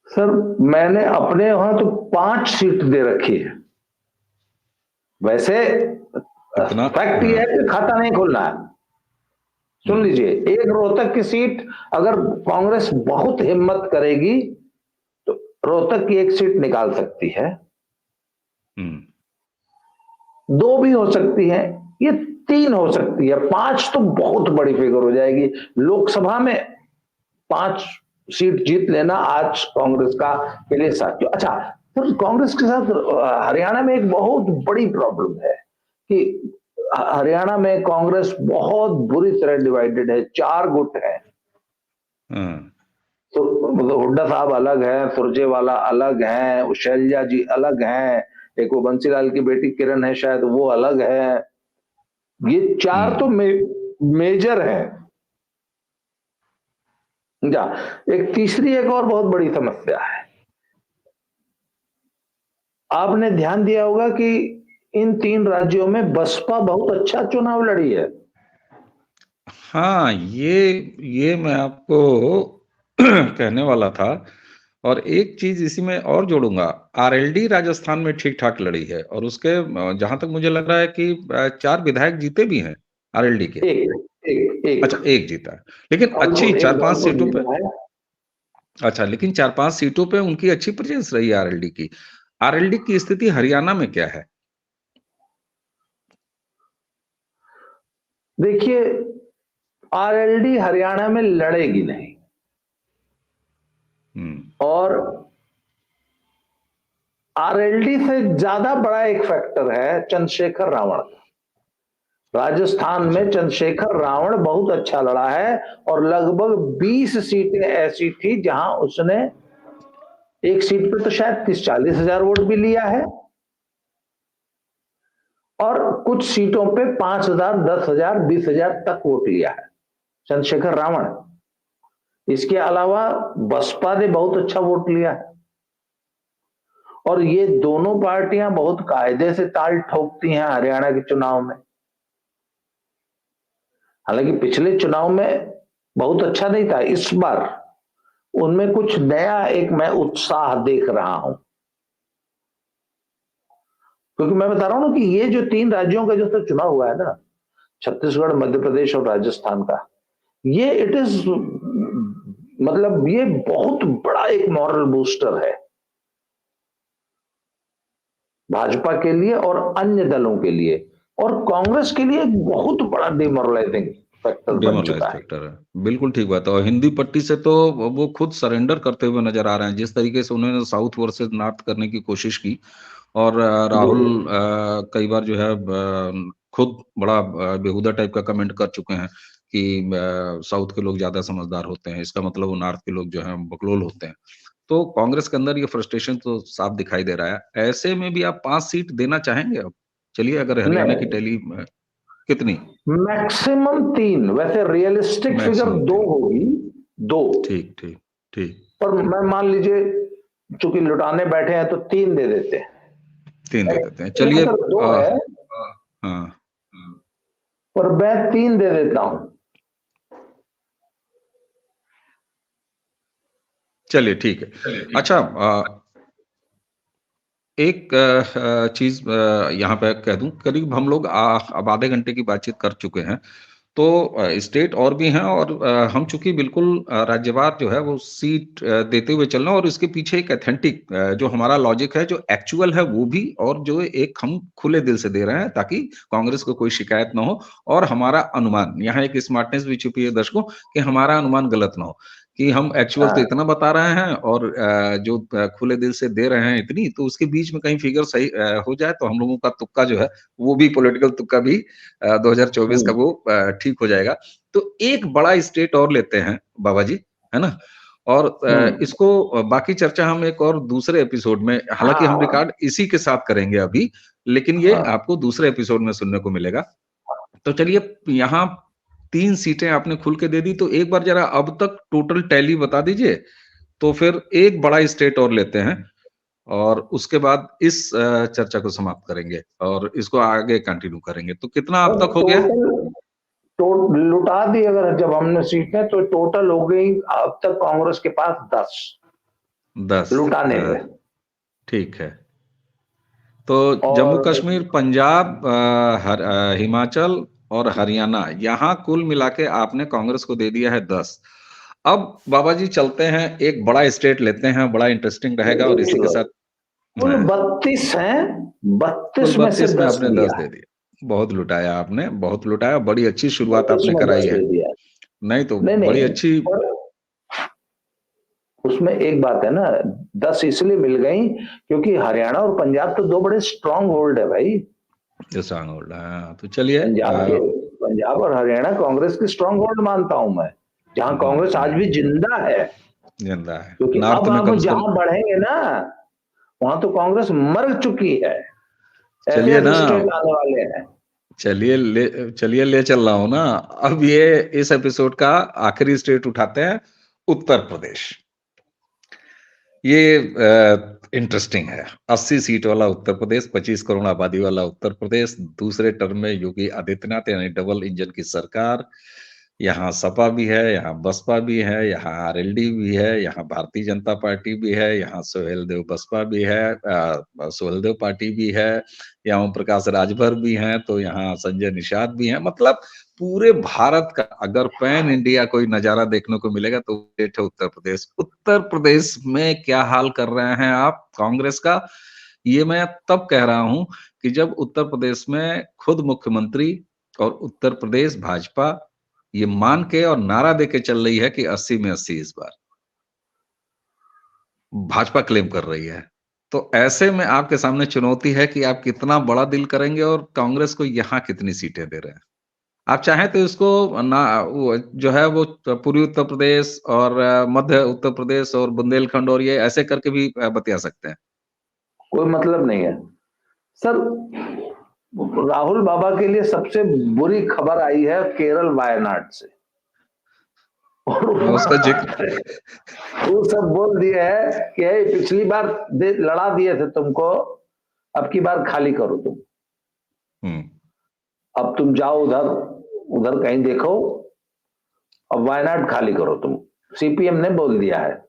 सर मैंने अपने वहां तो 5 सीट दे रखी है। वैसे फैक्ट ये है कि खाता नहीं खोलना है, सुन लीजिए, एक रोहतक की सीट अगर कांग्रेस बहुत हिम्मत करेगी तो रोहतक की एक सीट निकाल सकती है, 2 भी हो सकती है, ये 3 हो सकती है, 5 तो बहुत बड़ी फिगर हो जाएगी। लोकसभा में 5 सीट जीत लेना आज कांग्रेस का के लिए साथ। अच्छा, फिर कांग्रेस के साथ हरियाणा में एक बहुत बड़ी प्रॉब्लम है कि हरियाणा में कांग्रेस बहुत बुरी तरह डिवाइडेड है, 4 गुट है। तो मतलब हुड्डा साहब अलग है, सुरजेवाला अलग है, शैलजा जी अलग हैं, एक वो बंसीलाल की बेटी किरण है शायद, वो अलग है। ये 4 तो मेजर है। जा एक तीसरी एक और बहुत बड़ी समस्या है, आपने ध्यान दिया होगा कि इन 3 राज्यों में बसपा बहुत अच्छा चुनाव लड़ी है। हाँ, ये मैं आपको कहने वाला था। और एक चीज इसी में और जोड़ूंगा, आरएलडी राजस्थान में ठीक ठाक लड़ी है, और उसके जहां तक मुझे लग रहा है कि 4 विधायक जीते भी हैं आरएलडी के। एक अच्छा, एक जीता है, लेकिन अच्छी एक 4-5 जौनपुर सीटों पे। जीता है। अच्छा, लेकिन 4-5 सीटों पे उनकी अच्छी प्रेजेंस रही है आरएलडी की। आरएलडी की स्थिति हरियाणा में क्या है? देखिए, आरएलडी हरियाणा में लड़ेगी नहीं, और आरएलडी से ज्यादा बड़ा एक फैक्टर है चंद्रशेखर रावण का। राजस्थान में चंद्रशेखर रावण बहुत अच्छा लड़ा है, और लगभग 20 सीटें ऐसी थी जहां उसने एक सीट पे तो शायद 30-40 हजार वोट भी लिया है, और कुछ सीटों पे 5,000, 10,000, 20,000 तक वोट लिया है चंद्रशेखर रावण। इसके अलावा बसपा ने बहुत अच्छा वोट लिया है, और ये दोनों पार्टियां बहुत कायदे से ताल ठोकती हैं हरियाणा के चुनाव में। हालांकि पिछले चुनाव में बहुत अच्छा नहीं था, इस बार उनमें कुछ नया एक मैं उत्साह देख रहा हूं, क्योंकि मैं बता रहा हूं ना कि ये जो 3 राज्यों का जो चुनाव हुआ है ना, छत्तीसगढ़, मध्य प्रदेश और राजस्थान का, ये इट इज मतलब ये बहुत बड़ा एक मॉरल बूस्टर है भाजपा के लिए और अन्य दलों के लिए, और कांग्रेस के लिए एक बहुत बड़ा डिमोरलाइजिंग फैक्टर बन डेमोरलाइज चुका है। फैक्टर है, बिल्कुल ठीक बात है। और हिंदी पट्टी से तो वो खुद सरेंडर करते हुए नजर आ रहे हैं, जिस तरीके से उन्होंने साउथ वर्सेस नॉर्थ करने की कोशिश की। और राहुल कई बार जो है खुद बड़ा बेहुदा टाइप का कमेंट कर चुके हैं कि साउथ के लोग ज्यादा समझदार होते हैं, इसका मतलब वो नॉर्थ के लोग जो है बकलोल होते हैं। तो कांग्रेस के अंदर ये फ्रस्ट्रेशन तो साफ दिखाई दे रहा है। ऐसे में भी आप 5 सीट देना चाहेंगे अब? चलिए, अगर हरियाणा की नहीं, टैली कितनी? मैक्सिमम 3, वैसे रियलिस्टिक फिगर मैक्सिमम 2 3। होगी, 2। ठीक ठीक ठीक। पर मैं मान लीजिए चूंकि लुटाने बैठे हैं तो 3 दे देते हैं। 3 दे देते हैं, चलिए। अगर 2 है हाँ, पर मैं 3 दे देता हूं। चलिए ठीक है। अच्छा, एक चीज यहाँ पे कह दूं, करीब हम लोग अब आधे घंटे की बातचीत कर चुके हैं। तो स्टेट और भी हैं, और हम चूंकि बिल्कुल राज्यवार जो है वो सीट देते हुए चल रहे हैं, और इसके पीछे एक ऑथेंटिक जो हमारा लॉजिक है, जो एक्चुअल है वो भी, और जो एक हम खुले दिल से दे रहे हैं ताकि कांग्रेस को कोई शिकायत ना हो, और हमारा अनुमान, यहाँ एक स्मार्टनेस भी छुपी है दर्शकों, कि हमारा अनुमान गलत ना हो, कि हम एक्चुअल तो इतना बता रहे हैं, और जो खुले दिल से दे रहे हैं इतनी, तो उसके बीच में कहीं फिगर सही हो जाए तो हम लोगों का तुक्का जो है वो भी पॉलिटिकल तुक्का भी 2024 का वो ठीक हो जाएगा। तो एक बड़ा स्टेट और लेते हैं बाबा जी, है ना? और इसको बाकी चर्चा हम एक और दूसरे एपिसोड में, हालांकि हम हाँ, रिकॉर्ड इसी के साथ करेंगे अभी, लेकिन ये हाँ। आपको दूसरे एपिसोड में सुनने को मिलेगा। तो चलिए, यहाँ 3 सीटें आपने खुल के दे दी, तो एक बार जरा अब तक टोटल टैली बता दीजिए, तो फिर एक बड़ा स्टेट और लेते हैं, और उसके बाद इस चर्चा को समाप्त करेंगे और इसको आगे कंटिन्यू करेंगे। तो कितना अब और तक हो गया? लुटा दी अगर जब हमने सीटें, तो टोटल हो गई अब तक कांग्रेस के पास 10 10। लुटाने में। ठीक है। तो जम्मू और कश्मीर, पंजाब, हिमाचल और हरियाणा, यहाँ कुल मिला के आपने कांग्रेस को दे दिया है 10। अब बाबा जी चलते हैं, एक बड़ा स्टेट लेते हैं, बड़ा इंटरेस्टिंग रहेगा और इसी के साथ कुल 32 हैं, कुल 32 में से 32 में 10 आपने 10 दिया दे है। दिए। बहुत लुटाया आपने, बहुत लुटाया। बड़ी अच्छी शुरुआत 32 आपने में कराई 10 है। दे दिया है। नहीं तो नहीं बड़ी नहीं, अच्छी। और उसमें एक बात है ना, 10 इसलिए मिल गई क्योंकि हरियाणा और पंजाब तो दो बड़े स्ट्रांग होल्ड है भाई। तो चलिए पंजाब और हरियाणा कांग्रेस की स्ट्रांग होल्ड मानता हूं मैं, जहां कांग्रेस आज भी जिंदा है। जिंदा है। क्योंकि नॉर्थ अब में कम हम से कम। जहां बढ़ेंगे ना, वहां तो कांग्रेस मर चुकी है। ऐसे चलिए ऐसे ना, स्टेट आने वाले हैं। चलिए ले चल रहा हूं ना। अब ये इस एपिसोड का आखिरी स्टेट उठाते हैं, उत्तर प्रदेश। ये इंटरेस्टिंग है। 80 सीट वाला उत्तर प्रदेश, 25 करोड़ आबादी वाला उत्तर प्रदेश, दूसरे टर्म में योगी आदित्यनाथ, यानी डबल इंजन की सरकार। यहाँ सपा भी है, यहाँ बसपा भी है, यहाँ आरएलडी भी है, यहाँ भारतीय जनता पार्टी भी है, यहाँ सोहेलदेव बसपा भी है, सोहेलदेव पार्टी भी है, यहाँ ओम प्रकाश राजभर भी हैं, तो यहाँ संजय निषाद भी हैं। मतलब पूरे भारत का अगर पैन इंडिया कोई नजारा देखने को मिलेगा तो स्टेट है उत्तर प्रदेश। उत्तर प्रदेश में क्या हाल कर रहे हैं आप कांग्रेस का, ये मैं तब कह रहा हूं कि जब उत्तर प्रदेश में खुद मुख्यमंत्री और उत्तर प्रदेश भाजपा ये मान के और नारा दे के चल रही है कि 80 में 80 इस बार भाजपा क्लेम कर रही है। तो ऐसे में आपके सामने चुनौती है कि आप कितना बड़ा दिल करेंगे और कांग्रेस को यहां कितनी सीटें दे रहे हैं। आप चाहें तो इसको ना वो जो है वो पूर्वी उत्तर प्रदेश और मध्य उत्तर प्रदेश और बुंदेलखंड और ये ऐसे करके भी बतिया सकते हैं। कोई मतलब नहीं है सर। राहुल बाबा के लिए सबसे बुरी खबर आई है केरल वायनाड से। और मैं उसका जिक्र वो सब बोल दिए है कि पिछली बार लड़ा दिए थे तुमको, अब की बार खाली करो तुम। अब तुम जाओ उधर, उधर कहीं देखो, अब वायनाड खाली करो तुम। सीपीएम ने बोल दिया है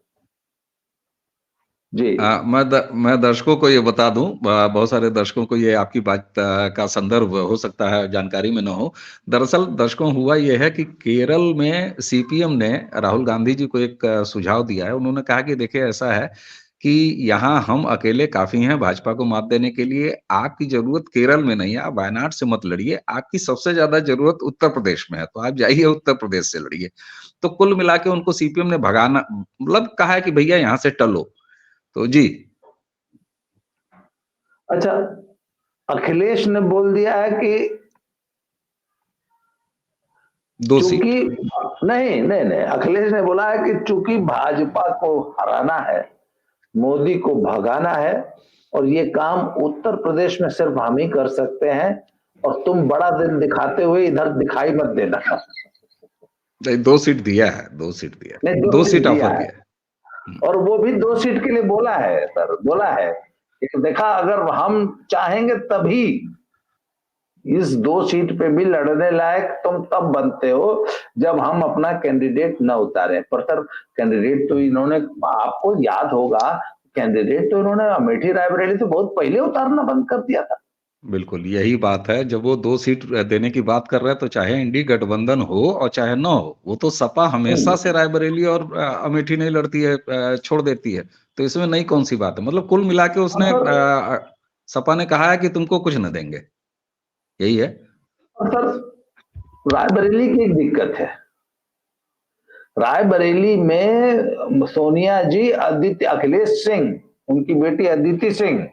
जी। मैं दर्शकों को ये बता दूं, बहुत सारे दर्शकों को ये आपकी बात का संदर्भ हो सकता है जानकारी में न हो। दरअसल दर्शकों हुआ ये है कि केरल में सीपीएम ने राहुल गांधी जी को एक सुझाव दिया है। उन्होंने कहा कि देखिए ऐसा है कि यहाँ हम अकेले काफी हैं भाजपा को मात देने के लिए। आपकी जरूरत केरल में नहीं है, आप वायनाड से मत लड़िए, आपकी सबसे ज्यादा जरूरत उत्तर प्रदेश में है, तो आप जाइए उत्तर प्रदेश से लड़िए। तो कुल मिला के उनको सीपीएम ने भगाना मतलब कहा है कि भैया यहाँ से टलो। तो जी, अच्छा, अखिलेश ने बोल दिया है कि दो सीट। चूंकि नहीं नहीं नहीं, अखिलेश ने बोला है कि चूंकि भाजपा को हराना है, मोदी को भगाना है, और ये काम उत्तर प्रदेश में सिर्फ हम ही कर सकते हैं, और तुम बड़ा दिल दिखाते हुए इधर दिखाई मत देना। नहीं, 2 सीट दिया है, 2 सीट दिया है, नहीं, 2 2 सीट सीट दिया ऑफर है, किया है। और वो भी 2 सीट के लिए बोला है सर, बोला है कि देखा अगर हम चाहेंगे तभी इस 2 सीट पे भी लड़ने लायक तुम तब बनते हो जब हम अपना कैंडिडेट न उतारे। पर सर कैंडिडेट तो इन्होंने, आपको याद होगा, कैंडिडेट तो इन्होंने अमेठी रायबरेली तो बहुत पहले उतारना बंद कर दिया था। बिल्कुल यही बात है। जब वो 2 सीट देने की बात कर रहे हैं तो चाहे इंडी गठबंधन हो और चाहे ना हो, वो तो सपा हमेशा से रायबरेली और अमेठी नहीं लड़ती है, छोड़ देती है। तो इसमें नई कौन सी बात है। मतलब कुल मिला के उसने सपा ने कहा है कि तुमको कुछ न देंगे, यही है। सर रायबरेली की एक दिक्कत है, रायबरेली में सोनिया जी अखिलेश सिंह, उनकी बेटी अदिति सिंह,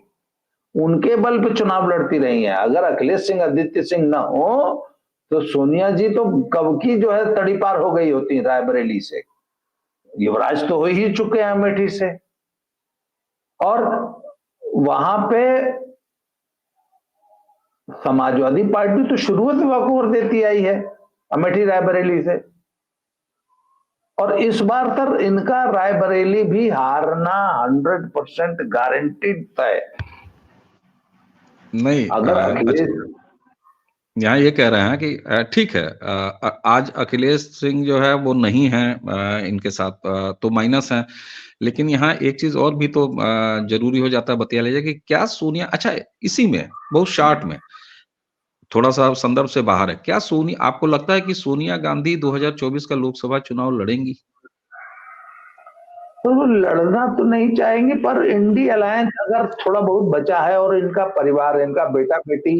उनके बल पे चुनाव लड़ती रही हैं। अगर अखिलेश सिंह अदिति सिंह ना हो तो सोनिया जी तो कब की जो है तड़ी पार हो गई होती रायबरेली से। युवराज तो हो ही चुके हैं अमेठी से, और वहां पे समाजवादी पार्टी तो शुरू से वॉकओवर देती आई है अमेठी रायबरेली से, और इस बार तक इनका रायबरेली भी हारना 100% गारंटीड तय। नहीं अगर अच्छा, अखिलेश, यहाँ ये कह रहे हैं कि ठीक है, आज अखिलेश सिंह जो है वो नहीं है इनके साथ, तो माइनस है। लेकिन यहाँ एक चीज और भी तो जरूरी हो जाता है बतिया लीजिए कि क्या सोनिया, अच्छा इसी में बहुत शॉर्ट में, थोड़ा सा संदर्भ से बाहर है। क्या सोनिया, आपको लगता है कि सोनिया गांधी 2024 का लोकसभा चुनाव लड़ेंगी? तो वो लड़ना तो नहीं चाहेंगे, पर इंडी अलायंस अगर थोड़ा बहुत बचा है और इनका परिवार, इनका बेटा बेटी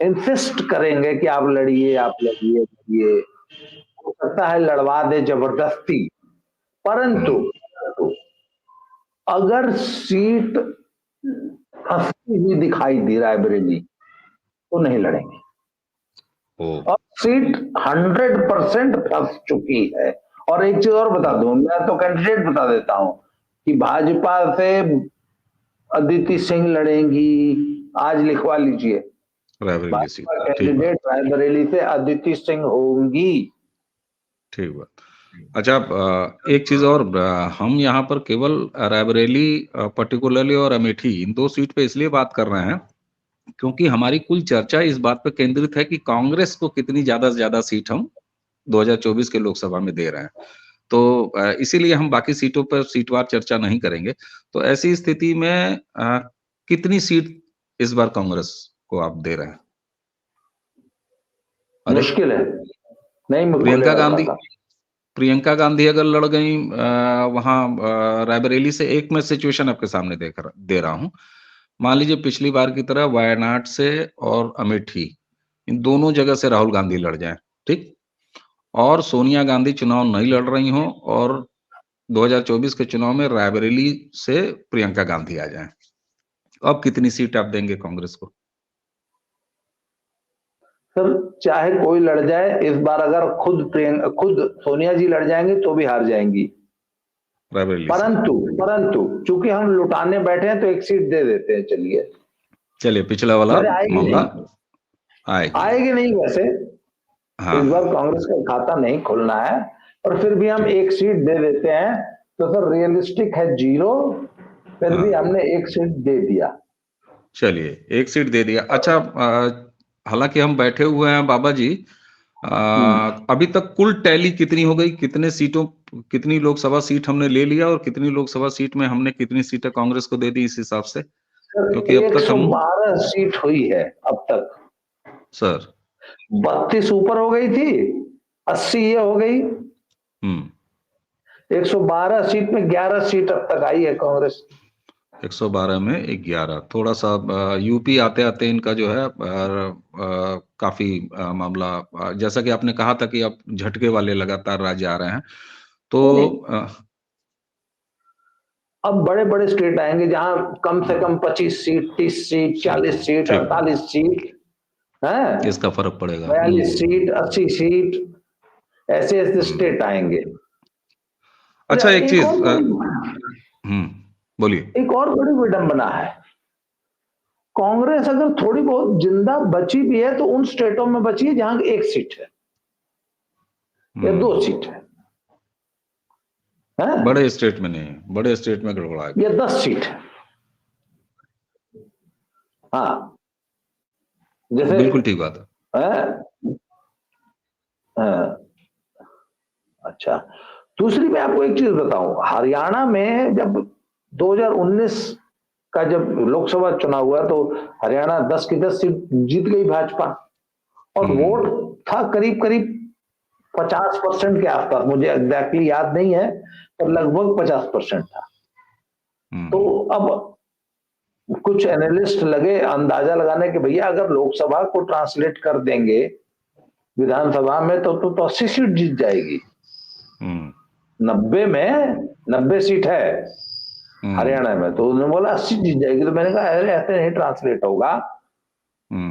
इंसिस्ट करेंगे कि आप लड़िए, आप लड़िए लड़िए, हो सकता है लड़वा दे जबरदस्ती। परंतु अगर सीट फंसती हुई दिखाई दे रायबरेली तो नहीं लड़ेंगे। ओ, और सीट 100% फंस चुकी है। और एक चीज और बता दूं, मैं तो कैंडिडेट बता देता हूं कि भाजपा से अदिति सिंह लड़ेंगी, आज लिखवा लीजिए, रायबरेली सीट, भाजपा ठीक बात, कैंडिडेट रायबरेली से अदिति सिंह होंगी। ठीक बात। अच्छा, एक चीज और, हम यहाँ पर केवल रायबरेली पर्टिकुलरली और अमेठी, इन दो सीट पे इसलिए बात कर रहे हैं क्योंकि हमारी कुल चर्चा इस बात पर केंद्रित है कि कांग्रेस को कितनी ज्यादा से ज्यादा सीट हम 2024 के लोकसभा में दे रहे हैं। तो इसीलिए हम बाकी सीटों पर सीटवार चर्चा नहीं करेंगे। तो ऐसी स्थिति में कितनी सीट इस बार कांग्रेस को आप दे रहे हैं? अरे, मुश्किल है, नहीं मैं प्रियंका खुलेगा गांधी, खाता। प्रियंका गांधी अगर लड़ गई वहां रायबरेली से, एक मैं सिचुएशन आपके सामने दे रहा हूं। मान लीजिए पिछली बार की तरह वायनाड से और अमेठी, इन दोनों जगह से राहुल गांधी लड़ जाएं, ठीक, और सोनिया गांधी चुनाव नहीं लड़ रही हो और 2024 के चुनाव में रायबरेली से प्रियंका गांधी आ जाएं, अब कितनी सीट आप देंगे कांग्रेस को? सर चाहे कोई लड़ जाए, इस बार अगर खुद सोनिया जी लड़ जाएंगे तो भी हार जाएंगी। रायबरेली से? परंतु परंतु चूंकि हम लुटाने बैठे हैं तो एक सीट दे देते हैं, चलिए। चलिए, पिछला वाला वैसे आएगी मामला नहीं, आएगी। आएगी नहीं वैसे। हाँ इस बार हाँ, कांग्रेस का खाता नहीं खुलना है, और फिर भी हम ठीक, एक सीट दे देते हैं। तो सर रियलिस्टिक है 0, फिर भी हाँ, हमने एक सीट दे दिया। चलिए एक सीट दे दिया। अच्छा, हालांकि हम बैठे हुए हैं बाबा जी, अभी तक कुल टैली कितनी हो गई, कितने सीटों, कितनी लोकसभा सीट हमने ले लिया और कितनी लोकसभा सीट में हमने कितनी सीटें कांग्रेस को दे दी इस हिसाब से? सर क्योंकि अब तक हम, 112 सीट हुई है अब तक। सर, 32 ऊपर हो गई थी, 80 ये हो गई। 112 सीट में 11 सीट अब तक आई है कांग्रेस। 112 में 11, थोड़ा सा यूपी आते आते इनका जो है काफी मामला, जैसा कि आपने कहा था कि अब झटके वाले लगातार राज्य आ रहे हैं, तो नहीं नहीं, अब बड़े बड़े स्टेट आएंगे जहां कम से कम 25 सीट, 30 सीट, 40 सीट, ठीक, 48 सीट है, इसका फर्क पड़ेगा। 42 सीट, 80 सीट, ऐसे ऐसे हम्म। स्टेट आएंगे। अच्छा, अच्छा, एक चीज, बोलिए। एक और बड़ी विडंबना है। कांग्रेस अगर थोड़ी बहुत जिंदा बची भी है तो उन स्टेटों में बची है जहां एक सीट है या 2 सीट है, बड़े स्टेट में नहीं है, बड़े स्टेट में गड़बड़ा या गया। 10 सीट है। हाँ, जैसे बिल्कुल ठीक बात है। है, अच्छा। दूसरी मैं आपको एक चीज बताऊं, हरियाणा में जब 2019 का जब लोकसभा चुनाव हुआ तो हरियाणा 10 की 10 सीट जीत गई भाजपा, और वोट था करीब करीब 50% के आसपास, मुझे एग्जैक्टली याद नहीं है, पर लगभग 50% था। तो अब कुछ एनालिस्ट लगे अंदाजा लगाने के भैया अगर लोकसभा को ट्रांसलेट कर देंगे विधानसभा में तो 80 सीट जीत जाएगी। 90 में 90 सीट है हरियाणा में, तो उन्होंने बोला 80 जीत जाएगी। तो मैंने कहा अरे ऐसे नहीं ट्रांसलेट होगा,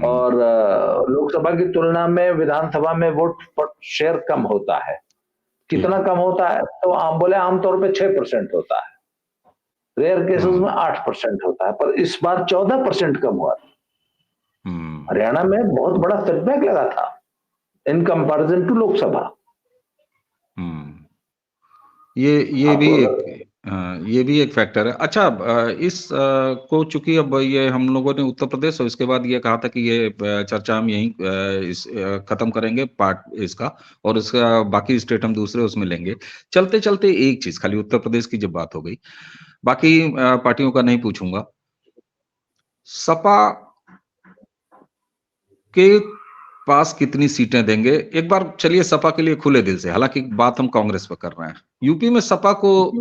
और लोकसभा की तुलना में विधानसभा में वोट शेयर कम होता है। कितना कम होता है? तो आम बोले आमतौर पे 6% होता है, रेयर केसेस में 8% होता है, पर इस बार 14% कम हुआ। हरियाणा में बहुत बड़ा सेटबैक लगा था इन कंपैरिजन टू लोकसभा। ये भी आपको एक, ये भी एक फैक्टर है। अच्छा, इस को चूंकि अब ये हम लोगों ने उत्तर प्रदेश और इसके बाद ये कहा था कि ये चर्चा हम यहीं खत्म करेंगे पार्ट इसका, और इसका बाकी स्टेट हम दूसरे उसमें लेंगे। चलते चलते एक चीज, खाली उत्तर प्रदेश की जब बात हो गई, बाकी पार्टियों का नहीं पूछूंगा। सपा के पास कितनी सीटें देंगे? एक बार चलिए सपा के लिए खुले दिल से, हालांकि बात हम कांग्रेस पर कर रहे हैं, यूपी में सपा को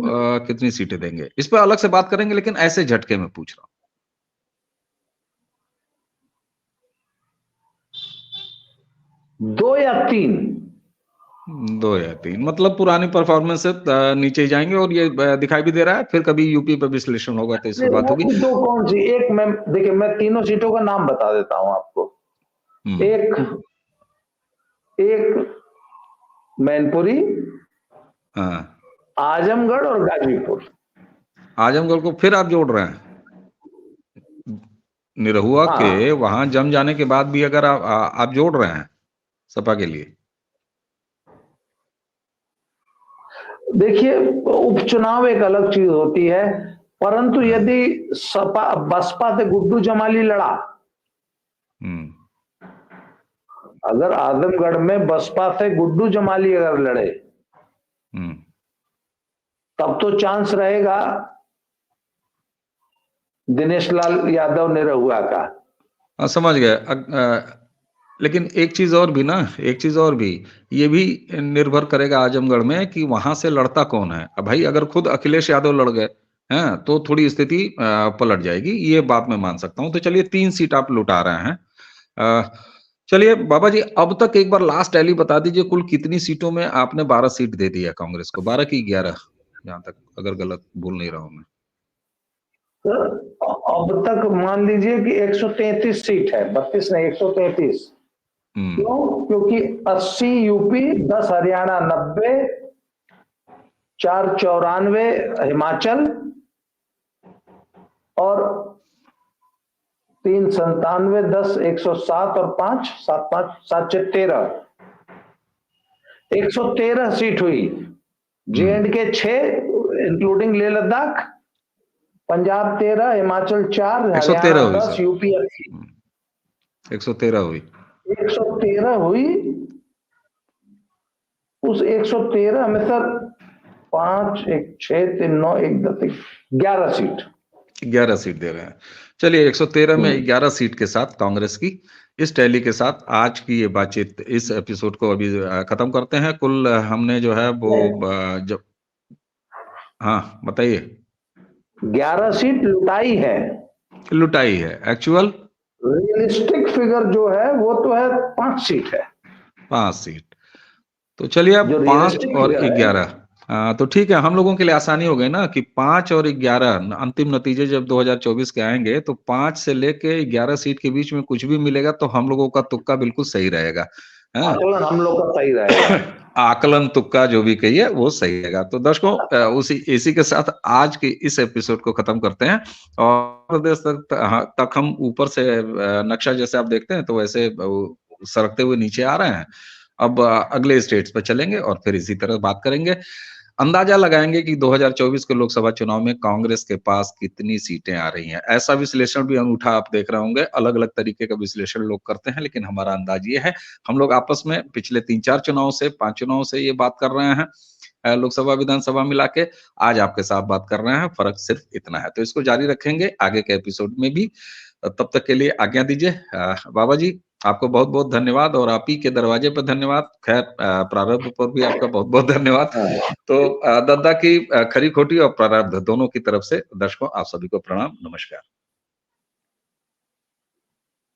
कितनी सीटें देंगे, इस पर अलग से बात करेंगे, लेकिन ऐसे झटके में पूछ रहा 2 या 3। हूँ। 2 या 3 मतलब पुरानी परफॉर्मेंस से नीचे ही जाएंगे, और ये दिखाई भी दे रहा है। फिर कभी यूपी पर विश्लेषण होगा तो इस पर बात होगी। वो 2 कौन सी? एक मैं देखिए, मैं तीनों सीटों का नाम बता देता हूं आपको। एक मैनपुरी, हाँ, आजमगढ़ और गाजीपुर। आजमगढ़ को फिर आप जोड़ रहे हैं? निरहुआ के हाँ, वहां जम जाने के बाद भी अगर आप जोड़ रहे हैं सपा के लिए? देखिए, उपचुनाव एक अलग चीज होती है, परंतु यदि सपा बसपा से गुड्डू जमाली लड़ा, अगर आजमगढ़ में बसपा से गुड्डू जमाली अगर लड़े, तब तो चांस रहेगा दिनेश लाल यादव निरहुआ का। समझ गए। लेकिन एक चीज और भी ना, एक चीज और भी, ये भी निर्भर करेगा आजमगढ़ में कि वहां से लड़ता कौन है। अब भाई अगर खुद अखिलेश यादव लड़ गए हैं तो थोड़ी स्थिति पलट जाएगी, ये बात मैं मान सकता हूं। तो चलिए 3 सीट आप लुटा रहे हैं। चलिए बाबा जी, अब तक एक बार लास्ट टैली बता दीजिए, कुल कितनी सीटों में आपने 12 सीट दे दी है कांग्रेस को? 12 की 11, जहां तक अगर गलत भूल नहीं रहा हूं मैं। अब तक मान लीजिए कि 133 सीट है, 32 नहीं, 133। क्यों? क्योंकि 80 यूपी, 10 हरियाणा, 90, 494 हिमाचल और 397, 10, 107 और 5, 7, 5, 7, 6, 13, 113 सीट हुई। J&K 6 including Leh Ladakh, Punjab 13, Himachal 4, Haryana 10, UP 80। 113 हुई। 113 हुई। उस 113 में सर 5, 1, 6, 3, 9, 1, 10, 11 सीट। 11 सीट दे रहे हैं। चलिए 113 में 11 सीट के साथ कांग्रेस की इस टैली के साथ आज की ये बातचीत, इस एपिसोड को अभी खत्म करते हैं। कुल हमने जो है वो जब, हाँ बताइए। 11 सीट लुटाई है, लुटाई है। एक्चुअल रियलिस्टिक फिगर जो है वो तो है 5 सीट है। 5 सीट। तो चलिए अब 5 और 11, तो ठीक है, हम लोगों के लिए आसानी हो गई ना कि 5 और 11 अंतिम नतीजे जब 2024 के आएंगे तो 5 से लेके 11 सीट के बीच में कुछ भी मिलेगा तो हम लोगों का तुक्का बिल्कुल सही रहेगा। आकलन हम लोग का सही रहेगा। आकलन तुक्का जो भी कहिए वो सही रहेगा। तो दर्शकों, इसी के साथ आज के इस एपिसोड को खत्म करते हैं। और प्रदेश तक हम ऊपर से नक्शा जैसे आप देखते हैं तो वैसे सरकते हुए नीचे आ रहे हैं। अब अगले स्टेट्स पर चलेंगे और फिर इसी तरह बात करेंगे। अंदाजा लगाएंगे कि 2024 के लोकसभा चुनाव में कांग्रेस के पास कितनी सीटें आ रही हैं। ऐसा विश्लेषण भी अनूठा आप देख रहे होंगे, अलग अलग तरीके का विश्लेषण लोग करते हैं, लेकिन हमारा अंदाज ये है, हम लोग आपस में पिछले 3-4 चुनाव से 5 चुनाव से ये बात कर रहे हैं, लोकसभा विधानसभा मिला के आज आपके साथ बात कर रहे हैं। फर्क सिर्फ इतना है, तो इसको जारी रखेंगे आगे के एपिसोड में भी। तब तक के लिए आज्ञा दीजिए। बाबा जी, आपको बहुत बहुत धन्यवाद, और आप ही के दरवाजे पर धन्यवाद। खैर प्रारब्ध पर भी आपका बहुत बहुत धन्यवाद। तो दद्दा की खरी खोटी और प्रारब्ध दोनों की तरफ से दर्शकों आप सभी को प्रणाम, नमस्कार।